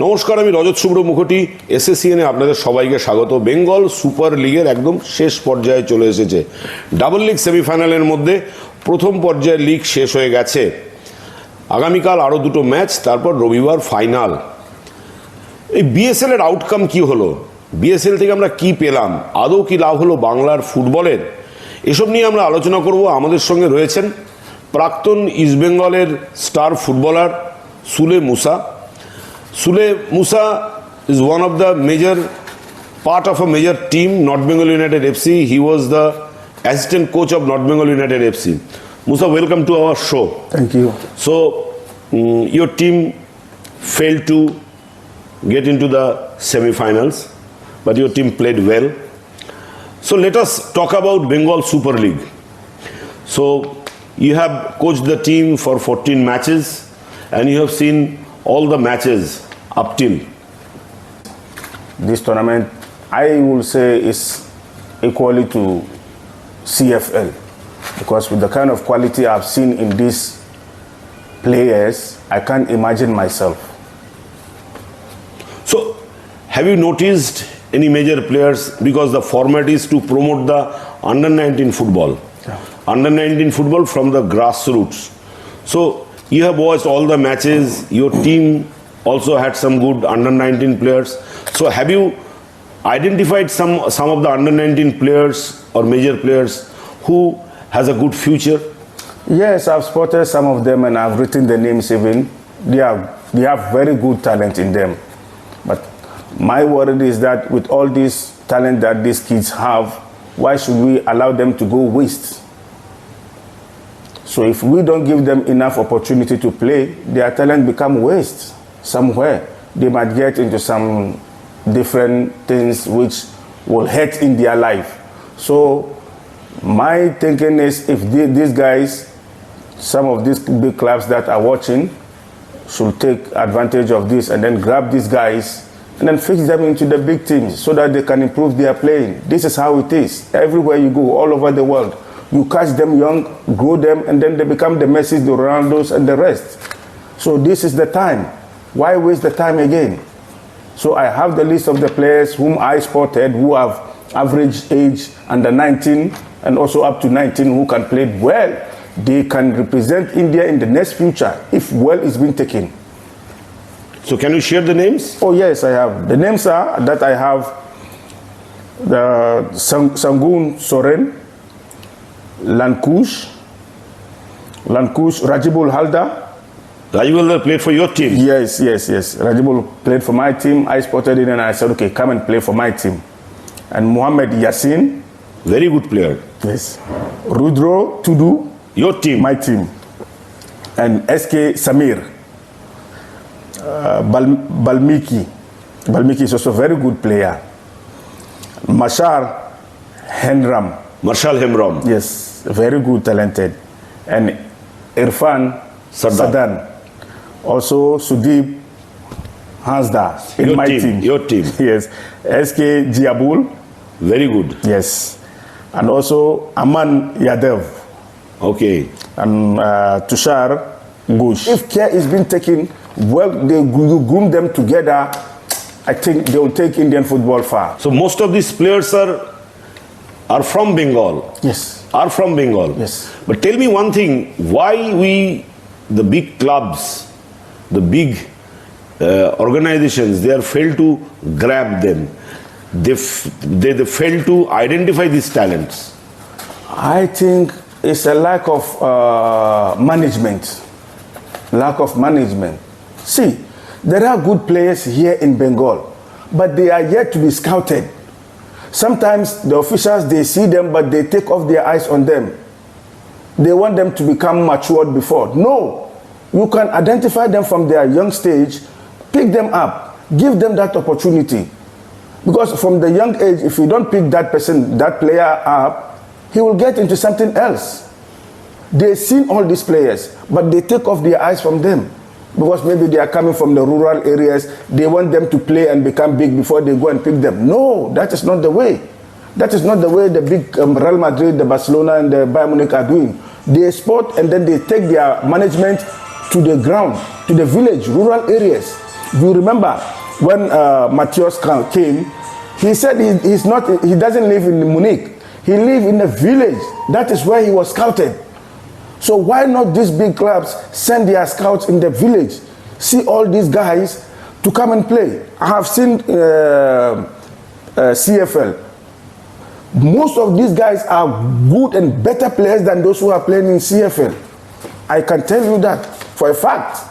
নমস্কার, আমি রজত শুভ্র মুখোটি। SSEN আপনাদের সবাইকে স্বাগত। বেঙ্গল সুপার লিগের একদম শেষ পর্যায়ে চলে এসেছে। ডাবল লিগ সেমিফাইনালের মধ্যে প্রথম পর্যায়ের লিগ শেষ হয়ে গেছে। আগামীকাল আরও দুটো ম্যাচ, তারপর রবিবার ফাইনাল। এই BSL এর আউটকাম কি হলো, BSL থেকে আমরা কি পেলাম, আদৌ কি লাভ হলো বাংলার ফুটবলের, এসব নিয়ে আমরা আলোচনা করব। আমাদের সঙ্গে রয়েছেন প্রাক্তন ইস্টবেঙ্গলের star footballer Suley Musah. Suley Musah is one of the major part of a major team, North Bengal United FC. He was the assistant coach of North Bengal United FC. Musah, welcome to our show. Thank you. So, your team failed to get into the semi-finals, but your team played well. So, let us talk about Bengal Super League. So, you have coached the team for 14 matches and you have seen all the matches up till This tournament, I will say, is equally to CFL, because with the kind of quality I've seen in these players, I can't imagine myself. So, have you noticed any major players, because the format is to promote the under-19 football, under-19 football from the grassroots. So, you have watched all the matches, your team also had some good under-19 players. So, have you identified some of the under-19 players or major players who has a good future? Yes, I've spotted some of them and I've written the names even. They have very good talent in them. But my worry is that with all this talent that these kids have, why should we allow them to go waste? So if we don't give them enough opportunity to play, their talent become waste somewhere. They might get into some different things which will hurt in their life. So my thinking is, if these guys, some of these big clubs that are watching, should take advantage of this and then grab these guys and then fix them into the big teams so that they can improve their playing. This is how it is. Everywhere you go, all over the world, you catch them young, grow them, and then they become the Messis, the Ronaldos, and the rest. So this is the time. Why waste the time again? So I have the list of the players whom I spotted who have average age under 19 and also up to 19 who can play well. They can represent India in the next future if well is being taken. So, can you share the names? Oh yes, I have. The names are that I have the Sangun Soren, Lankush, Rajibul Halda. Rajibul Halda played for your team? Yes. Rajibul played for my team. I spotted it and I said, okay, come and play for my team. And Mohammed Yassin. Very good player. Yes. Rudro Tudu. Your team? My team. And SK Samir. Balmiki. Balmiki is also a very good player. Marshal Hemram. Yes, very good, talented. And Irfan Sadan. Also Sudeep Hansda in your my team. Your team. Yes. SK Jiabul. Very good. Yes. And also Aman Yadev. Okay. And Tushar Ghosh. If care is being taken, well, you groom them together, I think they will take Indian football far. So most of these players are from Bengal. Yes. Are from Bengal. Yes. But tell me one thing, why the big clubs, the big organizations, they are failed to grab them. They fail to identify these talents. I think it's a lack of management. Lack of management. See, there are good players here in Bengal, but they are yet to be scouted. Sometimes the officials, they see them, but they take off their eyes on them. They want them to become matured before. No, you can identify them from their young stage, pick them up, give them that opportunity. Because from the young age, if you don't pick that person, that player up, he will get into something else. They've seen all these players, but they take off their eyes from them. Because maybe they are coming from the rural areas, they want them to play and become big before they go and pick them. No, that is not the way. That is not the way the big Real Madrid, the Barcelona, and the Bayern Munich are doing. They sport and then they take their management to the ground, to the village, rural areas. You remember when Matthias came, he said he doesn't live in Munich. He lives in a village. That is where he was scouted. So why not these big clubs send their scouts in the village, see all these guys to come and play? I have seen CFL. Most of these guys are good and better players than those who are playing in CFL. I can tell you that for a fact.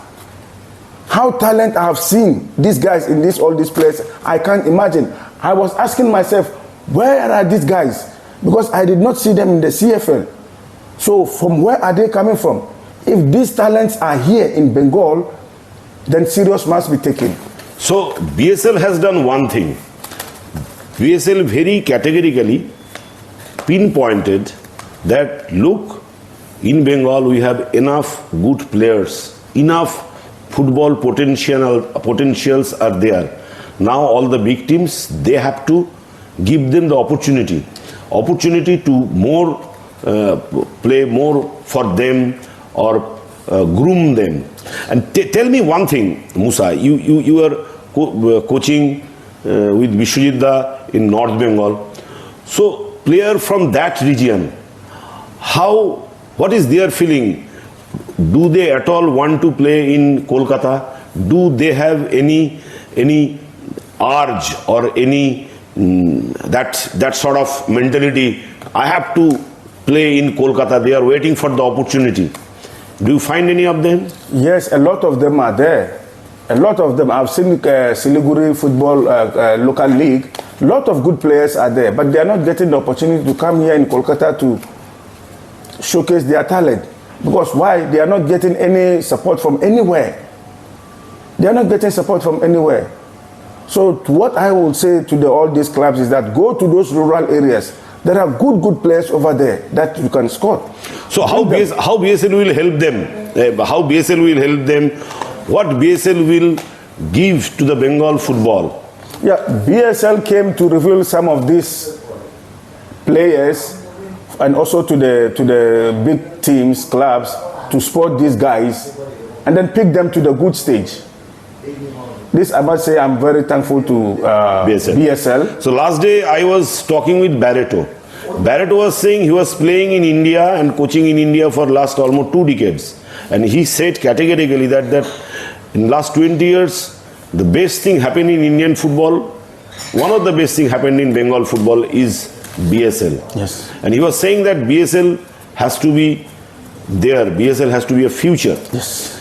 How talent I have seen these guys in all these players, I can't imagine. I was asking myself, where are these guys? Because I did not see them in the CFL. So from where are they coming from? If these talents are here in Bengal, then serious must be taken. So BSL has done one thing. BSL very categorically pinpointed that, look, in Bengal we have enough good players, enough football potentials are there. Now all the big teams, they have to give them the opportunity to more play more for them or groom them. And tell me one thing, Musah, you are coaching with Vishwajit in North Bengal. So player from that region, what is their feeling? Do they at all want to play in Kolkata? Do they have any urge or any that sort of mentality? I have to play in Kolkata. They are waiting for the opportunity. Do you find any of them? Yes, a lot of them are there. A lot of them. I've seen Siliguri football local league. A lot of good players are there, but they are not getting the opportunity to come here in Kolkata to showcase their talent. Because why? They are not getting any support from anywhere. They are not getting support from anywhere. So what I will say to all these clubs is that go to those rural areas. There are good players over there that you can score. So how BSL will help them? How BSL will help them? What BSL will give to the Bengal football? Yeah, BSL came to reveal some of these players and also to the big teams, clubs, to spot these guys and then pick them to the good stage. This, I must say, I'm very thankful to BSL. So last day I was talking with Barreto. Barreto was saying he was playing in India and coaching in India for last almost 2 decades. And he said categorically that in last 20 years, the best thing happened in Indian football, one of the best thing happened in Bengal football is BSL. Yes. And he was saying that BSL has to be there. BSL has to be a future. Yes.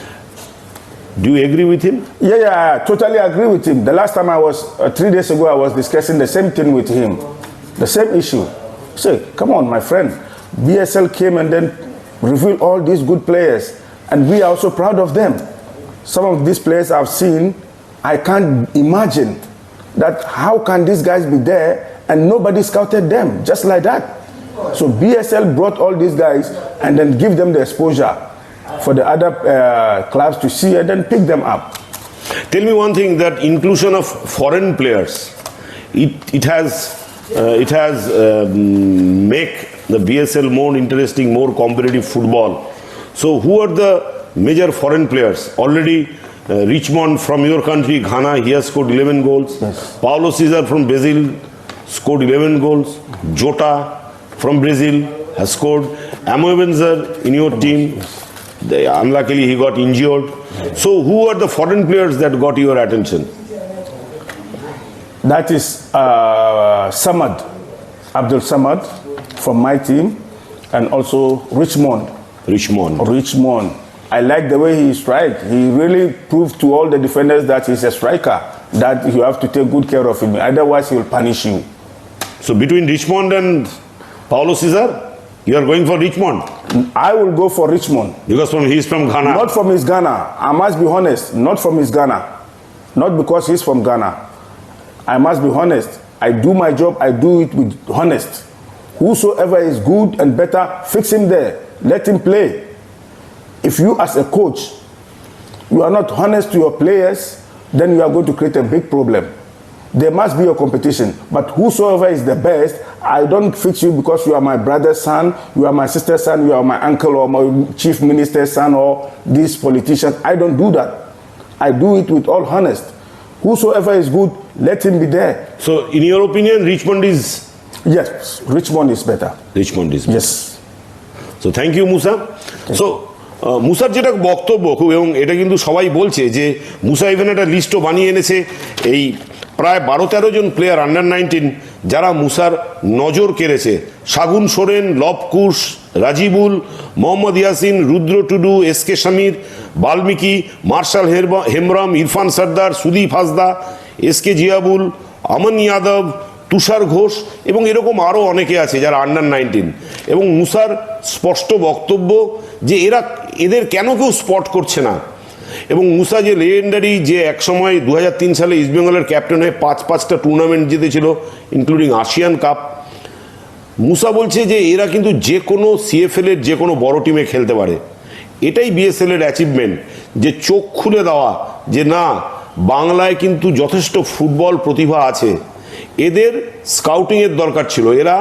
Do you agree with him? Yeah, I totally agree with him. The last time I was, 3 days ago, I was discussing the same thing with him. The same issue. Say, come on, my friend. BSL came and then revealed all these good players. And we are also proud of them. Some of these players I've seen, I can't imagine that how can these guys be there and nobody scouted them, just like that. So BSL brought all these guys and then give them the exposure for the other clubs to see and then pick them up. Tell me one thing, that inclusion of foreign players, it has make the BSL more interesting, more competitive football. So who are the major foreign players? Already Richmond from your country, Ghana, he has scored 11 goals. Yes. Paulo Cesar from Brazil scored 11 goals. Jota from Brazil has scored. Amoebenzer in your team, unluckily he got injured. So who are the foreign players that got your attention? That is Samad, Abdul Samad from my team, and also Richmond. I like the way he strikes. He really proved to all the defenders that he's a striker, that you have to take good care of him, otherwise he will punish you. So between Richmond and Paulo Cesar, you are going for Richmond? I will go for Richmond. Because he's from Ghana? Not from his Ghana. I must be honest, not from his Ghana. Not because he's from Ghana. I must be honest. I do my job, I do it with honest. Whosoever is good and better, fix him there. Let him play. If you as a coach, you are not honest to your players, then you are going to create a big problem. There must be a competition. But whosoever is the best, I don't fix you because you are my brother's son, you are my sister's son, you are my uncle or my chief minister's son or this politician. I don't do that. I do it with all honest. Whosoever is good, let him be there. So in your opinion, Richmond is Richmond is better. Richmond is better. Yes. So thank you Musah. So মুসার যেটা বক্তব্য খুব, এবং এটা কিন্তু সবাই বলছে যে মুসা ইভেন একটা লিস্টও বানিয়ে এনেছে এই প্রায় 12-13 জন প্লেয়ার আন্ডার 19 যারা মুসার নজর কেড়েছে। Shagun Soren, Lavkush, Rajibul, Mohammad Yasin, Rudra Tudu, S K Samir, Valmiki, Marshal Hembrom, Irfan Sardar, Sudip Hansda, S K Ziabul, Aman Yadav, তুষার ঘোষ এবং এরকম আরও অনেকে আছে যারা আন্ডার 19। এবং মুসার স্পষ্ট বক্তব্য যে এদের কেন কেউ স্পট করছে না। এবং মুসা যে লেজেন্ডারি, যে একসময় 2003 সালে ইস্টবেঙ্গলের ক্যাপ্টেন হয়ে 5টা টুর্নামেন্ট জিতেছিল ইনক্লুডিং আসিয়ান কাপ। মুসা বলছে যে এরা কিন্তু যে কোনো সিএফএলের যে কোনো বড় টিমে খেলতে পারে। এটাই বিএসএলের অ্যাচিভমেন্ট, যে চোখ খুলে দেওয়া যে না, বাংলায় কিন্তু যথেষ্ট ফুটবল প্রতিভা আছে, এদের স্কাউটিংয়ের দরকার ছিল, এরা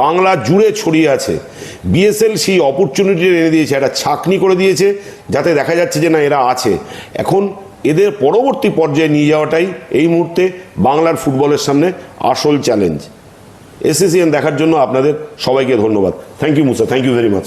বাংলা জুড়ে ছড়িয়ে আছে। বিএসএল সেই অপরচুনিটি এনে দিয়েছে, একটা ছাঁকনি করে দিয়েছে, যাতে দেখা যাচ্ছে যে না এরা আছে। এখন এদের পরবর্তী পর্যায়ে নিয়ে যাওয়াটাই এই মুহূর্তে বাংলার ফুটবলের সামনে আসল চ্যালেঞ্জ। SSEN দেখার জন্য আপনাদের সবাইকে ধন্যবাদ। Thank you Musah, thank you very much.